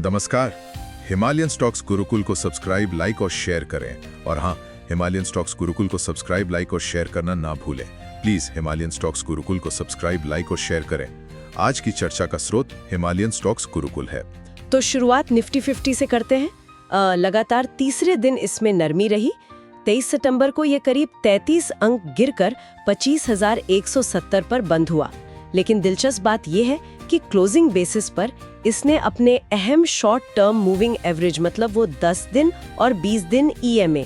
नमस्कार। Himalayan stocks Gurukul को subscribe, like और शेयर करें। और हाँ, हिमालयन स्टॉक्स गुरुकुल को सब्सक्राइब, लाइक और शेयर करना ना भूलें। प्लीज हिमालयन स्टॉक्स गुरुकुल को सब्सक्राइब, लाइक और शेयर करें। आज की चर्चा का स्रोत हिमालयन स्टॉक्स गुरुकुल है। तो शुरुआत निफ्टी 50 से करते हैं। लगातार तीसरे दिन इसमें नरमी रही। 23 सितंबर को ये करीब 33 अंक गिरकर 25,170 पर बंद हुआ। लेकिन दिलचस्प बात यह है कि क्लोजिंग बेसिस पर इसने अपने अहम शॉर्ट टर्म मूविंग एवरेज, मतलब वो 10 दिन और 20 दिन ईएमए,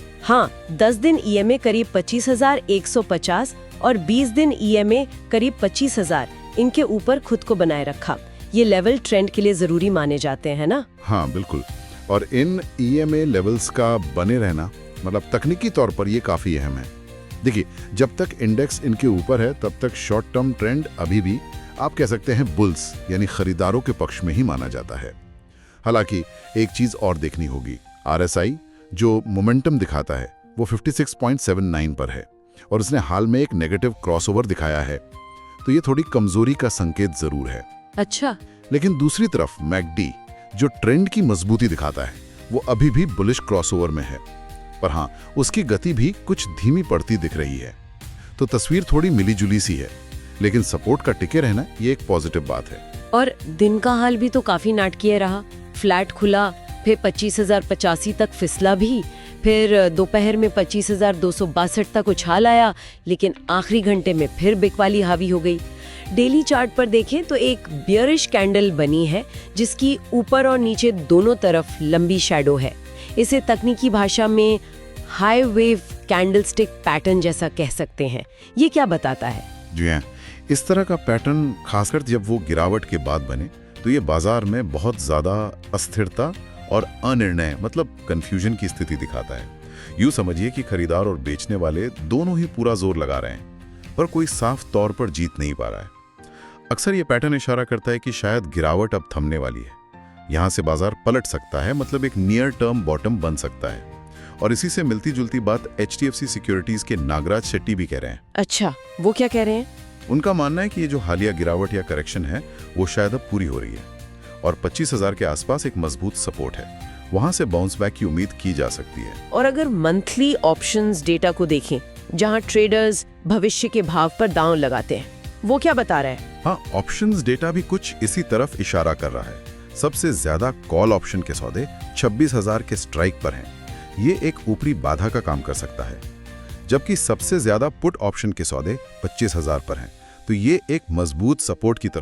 10 दिन ईएमए करीब 25,150 और 20 दिन ईएमए करीब 25,000, इनके ऊपर खुद को बनाए रखा। ये लेवल ट्रेंड के लिए जरूरी माने जाते हैं ना? हाँ बिल्कुल। और इन ईएमए लेवल्स का बने रहना मतलब तकनीकी तौर पर ये काफी अहम है। देखिए, जब तक इंडेक्स इनके ऊपर है तब तक शॉर्ट टर्म ट्रेंड अभी भी आप कह सकते हैं बुल्स यानी खरीदारों के पक्ष में ही माना जाता है। हालांकि एक चीज और देखनी होगी, आरएसआई जो मोमेंटम दिखाता है वो 56.79 पर है और उसने हाल में एक नेगेटिव क्रॉसओवर दिखाया है, तो ये थोड़ी कमजोरी का संकेत जरूर है। अच्छा। लेकिन दूसरी तरफ मैकडी जो ट्रेंड की मजबूती दिखाता है वो अभी भी बुलिश क्रॉसओवर में है, पर हाँ उसकी गति भी कुछ धीमी पड़ती दिख रही है। तो तस्वीर थोड़ी मिली जुली सी है, लेकिन सपोर्ट का टिके रहना ये एक पॉजिटिव बात है। और दिन का हाल भी तो काफी नाटकीय रहा। फ्लैट खुला, फिर 25,085 तक फिसला भी, फिर दोपहर में 25,262 तक उछाल आया, लेकिन आखिरी घंटे में फिर बिकवाली हावी हो गई। डेली चार्ट पर देखें तो एक बियरिश कैंडल बनी है जिसकी ऊपर और नीचे दोनों तरफ लंबी शैडो है। इसे तकनीकी भाषा में हाई वेव कैंडलस्टिक पैटर्न जैसा कह सकते हैं। ये क्या बताता है? जी हाँ, इस तरह का पैटर्न खासकर जब वो गिरावट के बाद बने तो ये बाजार में बहुत ज्यादा अस्थिरता और अनिर्णय मतलब कंफ्यूजन की स्थिति दिखाता है। यूं समझिए कि खरीदार और बेचने वाले दोनों ही पूरा जोर लगा रहे हैं, पर कोई साफ तौर पर जीत नहीं पा रहा है। अक्सर ये पैटर्न इशारा करता है कि शायद गिरावट अब थमने वाली है, यहाँ से बाजार पलट सकता है, मतलब एक नियर टर्म बॉटम बन सकता है। और इसी से मिलती जुलती बात HDFC सिक्योरिटीज के नागराज शेट्टी भी कह रहे हैं। अच्छा, वो क्या कह रहे हैं? उनका मानना है कि ये जो हालिया गिरावट या करेक्शन है वो शायद अब पूरी हो रही है और 25,000 के आसपास एक मजबूत सपोर्ट है, वहां से बाउंस बैक की उम्मीद की जा सकती है। और अगर मंथली ऑप्शंस डेटा को देखें, जहां ट्रेडर्स भविष्य के भाव पर दांव लगाते हैं, वो क्या बता रहा है? हाँ, ऑप्शंस डेटा भी कुछ इसी तरफ इशारा कर रहा है। सबसे ज्यादा कॉल ऑप्शन के सौदे 26,000 के स्ट्राइक पर हैं। ये एक ऊपरी बाधा का काम कर सकता है, जबकि सबसे ज्यादा पुट ऑप्शन के सौदे 25,000 पर हैं। तो ये एक मजबूत सपोर्ट की तरफ